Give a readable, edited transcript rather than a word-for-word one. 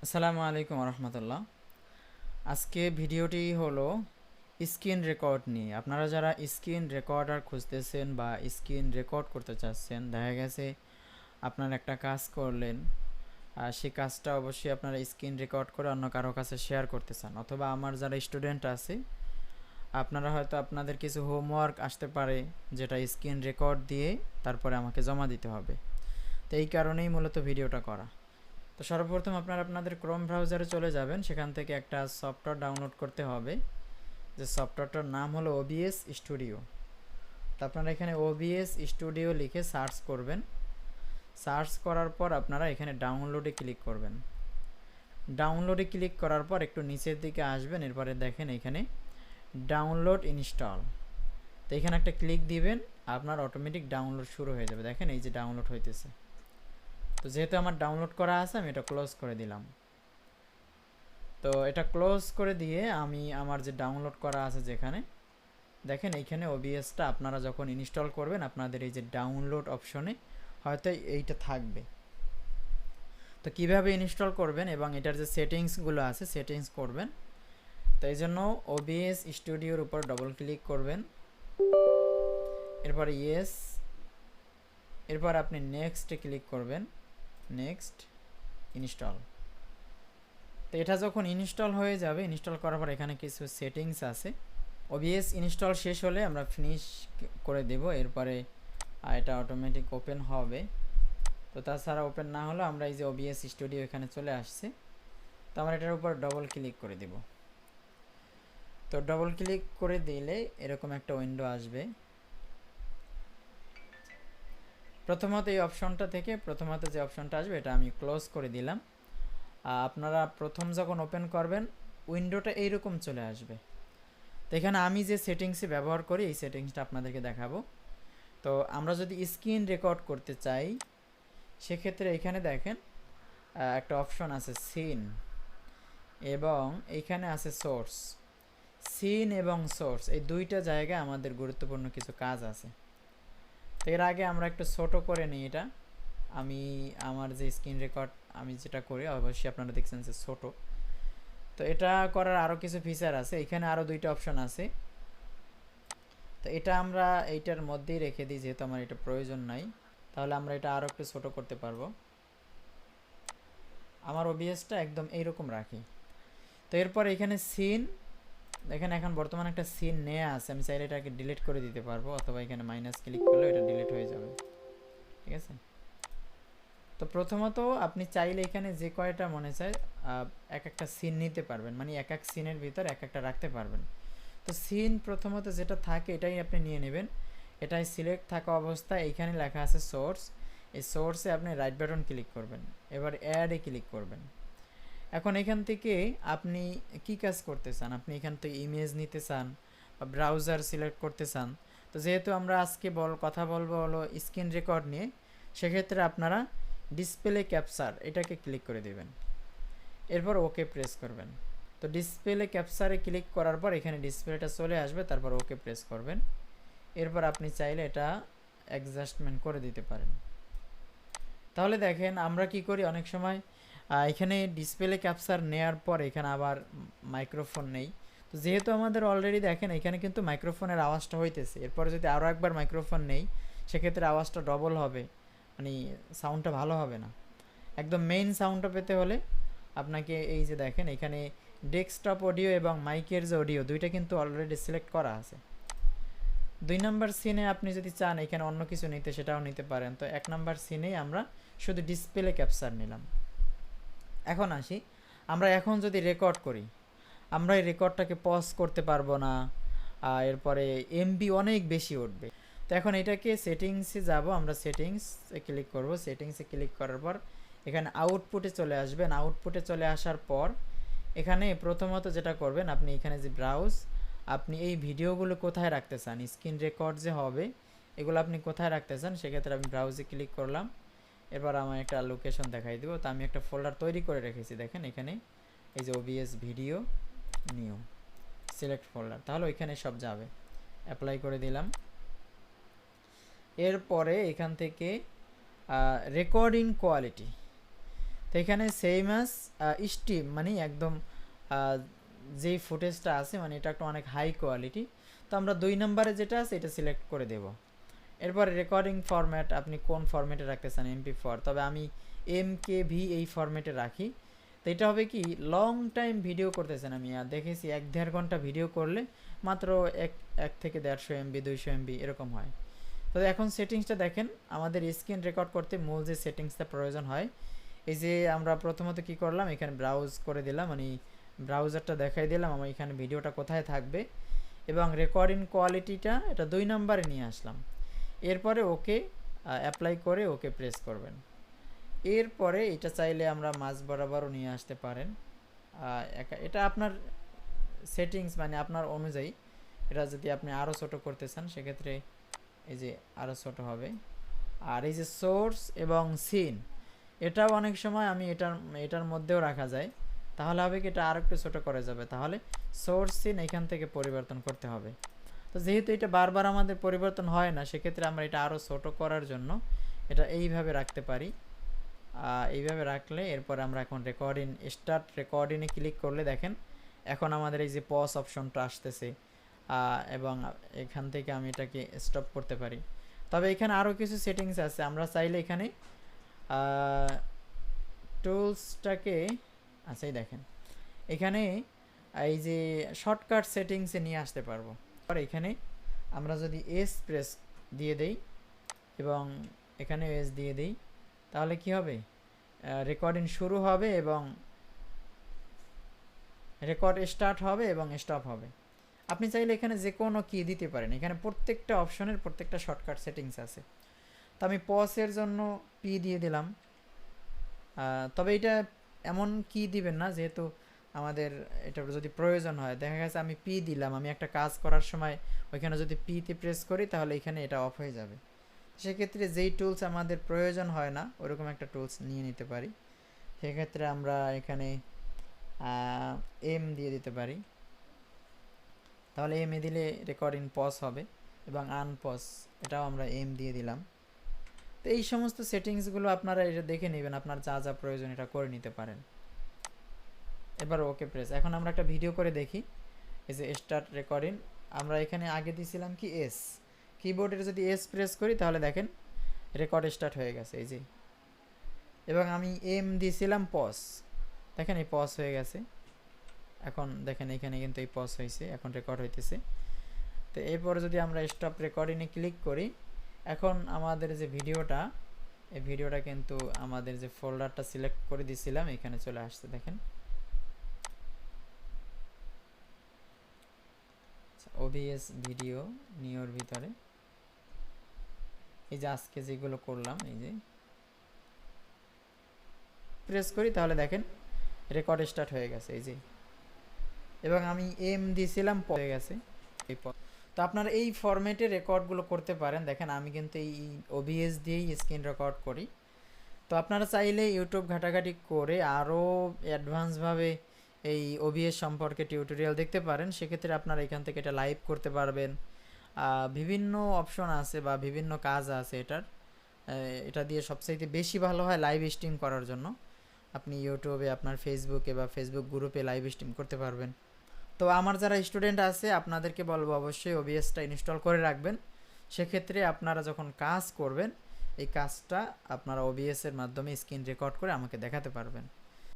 আসসালামু আলাইকুম orahmatullah। আজকে ভিডিওটি হলো স্ক্রিন রেকর্ড নিয়ে। আপনারা যারা স্ক্রিন রেকর্ডার খুঁজতেছেন বা স্ক্রিন রেকর্ড করতে চাচ্ছেন, দেখা গেছে আপনার একটা কাজ করলেন, আর সেই কাজটা অবশ্যই আপনারা স্ক্রিন রেকর্ড করে অন্য কারো কাছে শেয়ার করতে চান, অথবা আমার যারা স্টুডেন্ট আছে আপনারা হয়তো আপনাদের কিছু হোমওয়ার্ক আসতে পারে যেটা স্ক্রিন রেকর্ড দিয়ে তারপরে আমাকে জমা দিতে হবে। তো এই কারণেই মূলত ভিডিওটা করা। তো সর্বপ্রথম আপনারা আপনাদের ক্রোম ব্রাউজারে চলে যাবেন, সেখান থেকে একটা সফটওয়্যার ডাউনলোড করতে হবে, যে সফটওয়্যারটার নাম হলো ওবিএস স্টুডিও। তো আপনারা এখানে ওবিএস স্টুডিও লিখে সার্চ করবেন। সার্চ করার পর আপনারা এখানে ডাউনলোডে ক্লিক করবেন। ডাউনলোডে ক্লিক করার পর একটু নিচের দিকে আসবেন, এরপরে দেখেন এখানে ডাউনলোড ইনস্টল। তো এখানে একটা ক্লিক দিবেন, আপনার অটোমেটিক ডাউনলোড শুরু হয়ে যাবে। দেখেন এই যে ডাউনলোড হইতেছে। তো যেহেতু আমার ডাউনলোড করা আছে আমি এটা ক্লোজ করে দিলাম। তো এটা ক্লোজ করে দিয়ে আমি আমার যে ডাউনলোড করা আছে যেখানে দেখেন এইখানে ওবিএসটা আপনারা যখন ইনস্টল করবেন আপনাদের এই যে ডাউনলোড অপশনে হয়তো এইটা থাকবে। তো কিভাবে ইনস্টল করবেন এবং এটার যে সেটিংসগুলো আছে সেটিংস করবেন, তো এই জন্য ওবিএস স্টুডিওর উপর ডবল ক্লিক করবেন, এরপর ইয়েস, এরপর আপনি নেক্সটে ক্লিক করবেন, নেক্সট, ইনস্টল। তো এটা যখন ইনস্টল হয়ে যাবে, ইনস্টল করার পর এখানে কিছু সেটিংস আছে। ওবিএস ইনস্টল শেষ হলে আমরা ফিনিশ করে দেব, এরপরে এটা অটোমেটিক ওপেন হবে। তো তাছাড়া ওপেন না হলে আমরা এই যে ওবিএস স্টুডিও এখানে চলে আসছে, তো আমরা এটার উপর ডবল ক্লিক করে দেব। তো ডবল ক্লিক করে দিলে এরকম একটা উইন্ডো আসবে। প্রথমত এই অপশনটা থেকে প্রথমত যে অপশনটা আসবে এটা আমি ক্লোজ করে দিলাম। আপনারা প্রথম যখন ওপেন করবেন উইন্ডোটা এইরকম চলে আসবে। তো এখানে আমি যে সেটিংসে ব্যবহার করি এই সেটিংসটা আপনাদেরকে দেখাবো। তো আমরা যদি স্ক্রিন রেকর্ড করতে চাই সেক্ষেত্রে এখানে দেখেন একটা অপশন আছে সিন, এবং এইখানে আছে সোর্স। সিন এবং সোর্স এই দুইটা জায়গায় আমাদের গুরুত্বপূর্ণ কিছু কাজ আছে। তো এর আগে আমরা একটু ছোটো করে নিই এটা। আমি আমার যে স্ক্রিন রেকর্ড আমি যেটা করি অবশ্যই আপনারা দেখছেন যে ছোটো। তো এটা করার আরও কিছু ফিচার আছে, এখানে আরও দুইটা অপশন আছে। তো এটা আমরা এইটার মধ্যেই রেখে দিই, যেহেতু আমার এটা প্রয়োজন নাই, তাহলে আমরা এটা আরও একটু ছোটো করতে পারবো। আমার ওবিএসটা একদম এইরকম রাখি। তো এরপর এখানে সিন, এখানে এখন বর্তমানে একটা সিন নেওয়া আছে, আমি চাইলে এটাকে ডিলিট করে দিতে পারবো, অথবা এখানে মাইনাস ক্লিক করলে এটা ডিলিট হয়ে যাবে। ঠিক আছে। তো প্রথমত আপনি চাইলে এখানে যে কয়টা মনে চায় এক একটা সিন নিতে পারবেন, মানে এক এক সিনের ভিতর এক একটা রাখতে পারবেন। তো সিন প্রথমত যেটা থাকে এটাই আপনি নিয়ে নেবেন। এটাই সিলেক্ট থাকা অবস্থায় এইখানে লেখা আছে সোর্স, এই সোর্সে আপনি রাইট বাটন ক্লিক করবেন, এবার অ্যাডে ক্লিক করবেন। এখন এখান থেকে আপনি কি কাজ করতে চান, আপনি এখান থেকে ইমেজ নিতে চান বা ব্রাউজার সিলেক্ট করতে চান। তো যেহেতু আমরা আজকে কথা বলবো হলো স্ক্রিন রেকর্ড নিয়ে, সেক্ষেত্রে আপনারা ডিসপ্লে ক্যাপচার এটাকে ক্লিক করে দেবেন, এরপর ওকে প্রেস করবেন। তো ডিসপ্লে ক্যাপচারে ক্লিক করার পর এখানে ডিসপ্লেটা চলে আসবে, তারপর ওকে প্রেস করবেন। এরপর আপনি চাইলে এটা অ্যাডজাস্টমেন্ট করে দিতে পারেন। তাহলে দেখেন আমরা কি করি, অনেক সময় এখানে ডিসপ্লে ক্যাপচার নেয়ার পর এখানে আবার মাইক্রোফোন নেই। তো যেহেতু আমাদের অলরেডি দেখেন এখানে কিন্তু মাইক্রোফোনের আওয়াজটা হইতেছে, এরপরে যদি আরও একবার মাইক্রোফোন নেই সেক্ষেত্রে আওয়াজটা ডবল হবে, মানে সাউন্ডটা ভালো হবে না। একদম মেইন সাউন্ডটা পেতে হলে আপনাকে এই যে দেখেন এখানে ডেস্কটপ অডিও এবং মাইকের যে অডিও দুইটা কিন্তু অলরেডি সিলেক্ট করা আছে। 2 নম্বর সিনে আপনি যদি চান এখানে অন্য কিছু নিতে সেটাও নিতে পারেন। তো 1 নম্বর সিনেই আমরা শুধু ডিসপ্লে ক্যাপচার নিলাম। এখন আসি, আমরা এখন যদি রেকর্ড করি আমরা এই রেকর্ডটাকে পজ করতে পারবো না, এরপরে এমবি অনেক বেশি উঠবে। তো এখন এটাকে সেটিংসে যাব, আমরা সেটিংসে ক্লিক করব। সেটিংসে ক্লিক করার পর এখানে আউটপুটে চলে আসবেন। আউটপুটে চলে আসার পর এখানে প্রথমত যেটা করবেন আপনি এখানে যে ব্রাউজ, আপনি এই ভিডিওগুলো কোথায় রাখতে চান, স্ক্রিন রেকর্ড যে হবে এগুলো আপনি কোথায় রাখতে চান, সেক্ষেত্রে আমি ব্রাউজে ক্লিক করলাম। এবার আমার একটা লোকেশন দেখাই দেবো। তো আমি একটা ফোল্ডার তৈরি করে রেখেছি, দেখেন এখানে এই যে OBS video new select folder, তাহলে ওইখানে সব যাবে। অ্যাপ্লাই করে দিলাম। এরপরে এখান থেকে রেকর্ডিং কোয়ালিটি, তো এখানে সেম অ্যাজ স্টিম মানে একদম যেই ফুটেজটা আছে মানে এটা একটা অনেক হাই কোয়ালিটি। তো আমরা 2 নম্বরে যেটা আছে এটা সিলেক্ট করে দেব। এরপরে রেকর্ডিং ফরম্যাট আপনি কোন ফরম্যাটে রাখতে চান, MP4, তবে আমি MKV এই ফরম্যাটে রাখি। তো এটা হবে কি লং টাইম ভিডিও করতেছেন, আমি দেখেছি 1-1.5 ঘন্টা ভিডিও করলে মাত্র 1 থেকে 150 MB 200 MB এরকম হয়। তো এখন সেটিংসটা দেখেন, আমাদের স্ক্রিন রেকর্ড করতে মূল যে সেটিংসটা প্রয়োজন হয়, এই যে আমরা প্রথমত কি করলাম, এখানে ব্রাউজ করে দিলাম, মানে ব্রাউজারটা দেখাই দিলাম আমার এখানে ভিডিওটা কোথায় থাকবে, এবং রেকর্ডিং কোয়ালিটিটা এটা 2 নম্বরে নিয়ে আসলাম। এরপরে ওকে অ্যাপ্লাই করে ওকে প্রেস করবেন। এরপরে এটা চাইলে আমরা মাঝ বরাবরও নিয়ে আসতে পারেন, এটা আপনার সেটিংস মানে আপনার অনুযায়ী। এটা যদি আপনি আরও ছোটো করতে চান সেক্ষেত্রে এই যে আরও ছোটো হবে। আর এই যে সোর্স এবং সিন, এটাও অনেক সময় আমি এটার মধ্যেও রাখা যায়, তাহলে হবে কি এটা আর একটু ছোটো করা যাবে। তাহলে সোর্স সিন এখান থেকে পরিবর্তন করতে হবে। তো যেহেতু এটা বারবার আমাদের পরিবর্তন হয় না, সেক্ষেত্রে আমরা এটা আরও ছোটো করার জন্য এটা এইভাবে রাখতে পারি। এইভাবে রাখলে এরপর আমরা এখন স্টার্ট রেকর্ডিংয়ে ক্লিক করলে দেখেন এখন আমাদের এই যে পজ অপশনটা আসতেছে, এবং এখান থেকে আমি এটাকে স্টপ করতে পারি। তবে এখানে আরও কিছু সেটিংস আছে, আমরা চাইলে এখানে টুলসটাকে এই দেখেন এখানে এই যে শর্টকাট সেটিংসে নিয়ে আসতে পারবো। আর এখানে আমরা যদি এস প্রেস দিয়ে দেই এবং এখানে এস দিয়ে দেই, তাহলে কি হবে, রেকর্ডিং শুরু হবে এবং রেকর্ড স্টার্ট হবে এবং স্টপ হবে। আপনি চাইলে এখানে যে কোনো কি দিতে পারেন, এখানে প্রত্যেকটা অপশনের প্রত্যেকটা শর্টকাট সেটিংস আছে। তো আমি পজের জন্য পি দিয়ে দিলাম, তবে এটা এমন কি দিবেন না, যেহেতু আমাদের এটা যদি প্রয়োজন হয়, দেখা গেছে আমি পি দিলাম, আমি একটা কাজ করার সময় ওইখানে যদি পিতে প্রেস করি তাহলে এখানে এটা অফ হয়ে যাবে। সেক্ষেত্রে যেই টুলস আমাদের প্রয়োজন হয় না ওরকম একটা টুলস নিয়ে নিতে পারি। সেক্ষেত্রে আমরা এখানে এম দিয়ে দিতে পারি, তাহলে এম এ দিলে রেকর্ডিং পজ হবে, এবং আনপজ এটাও আমরা এম দিয়ে দিলাম। তো এই সমস্ত সেটিংসগুলো আপনারা এটা দেখে নেবেন, আপনার যা যা প্রয়োজন এটা করে নিতে পারেন। এবার ওকে প্রেস। এখন আমরা একটা ভিডিও করে দেখি। এই যে স্টার্ট রেকর্ডিং, আমরা এখানে আগে দিয়েছিলাম কি এস, কিবোর্ডের যদি এস প্রেস করি তাহলে দেখেন রেকর্ড স্টার্ট হয়ে গেছে এই যে, এবং আমি এম দিয়েছিলাম পজ, দেখেন এই পজ হয়ে গেছে। এখন দেখেন এখানে কিন্তু এই পজ হয়েছে, এখন রেকর্ড হইতেছে। তো এরপরে যদি আমরা স্টপ রেকর্ডিংয়ে ক্লিক করি, এখন আমাদের যে ভিডিওটা, এই ভিডিওটা কিন্তু আমাদের যে ফোল্ডারটা সিলেক্ট করে দিয়েছিলাম এখানে চলে আসছে। দেখেন OBS ভিডিও নিয়োর ভিতরে এই যে আজকে যেগুলো করলাম, এই যে প্রেস করি তাহলে দেখেন রেকর্ড স্টার্ট হয়ে গেছে এই যে, এবং আমি এম দিয়েছিলাম হয়ে গেছে এই পর। তো আপনারা এই ফরম্যাটে রেকর্ডগুলো করতে পারেন। দেখেন আমি কিন্তু এই OBS দিয়েই স্ক্রিন রেকর্ড করি। তো আপনারা চাইলে ইউটিউব ঘাটাঘাটি করে আরও অ্যাডভান্সভাবে এই OBS সম্পর্কে টিউটোরিয়াল দেখতে পারেন। সেক্ষেত্রে আপনারা এখান থেকে এটা লাইভ করতে পারবেন। বিভিন্ন অপশন আছে বা বিভিন্ন কাজ আছে এটা দিয়ে সবচাইতে বেশি ভালো হয় লাইভ স্ট্রিম করার জন্য। আপনি ইউটিউবে আপনার ফেসবুকে বা ফেসবুক গ্রুপে লাইভ স্ট্রিম করতে পারবেন। তো আমার যারা স্টুডেন্ট আছে আপনাদেরকে বলবো অবশ্যই OBSটা ইনস্টল করে রাখবেন। সেক্ষেত্রে আপনারা যখন কাজ করবেন এই কাজটা আপনারা OBS এর মাধ্যমে স্ক্রিন রেকর্ড করে আমাকে দেখাতে পারবেন।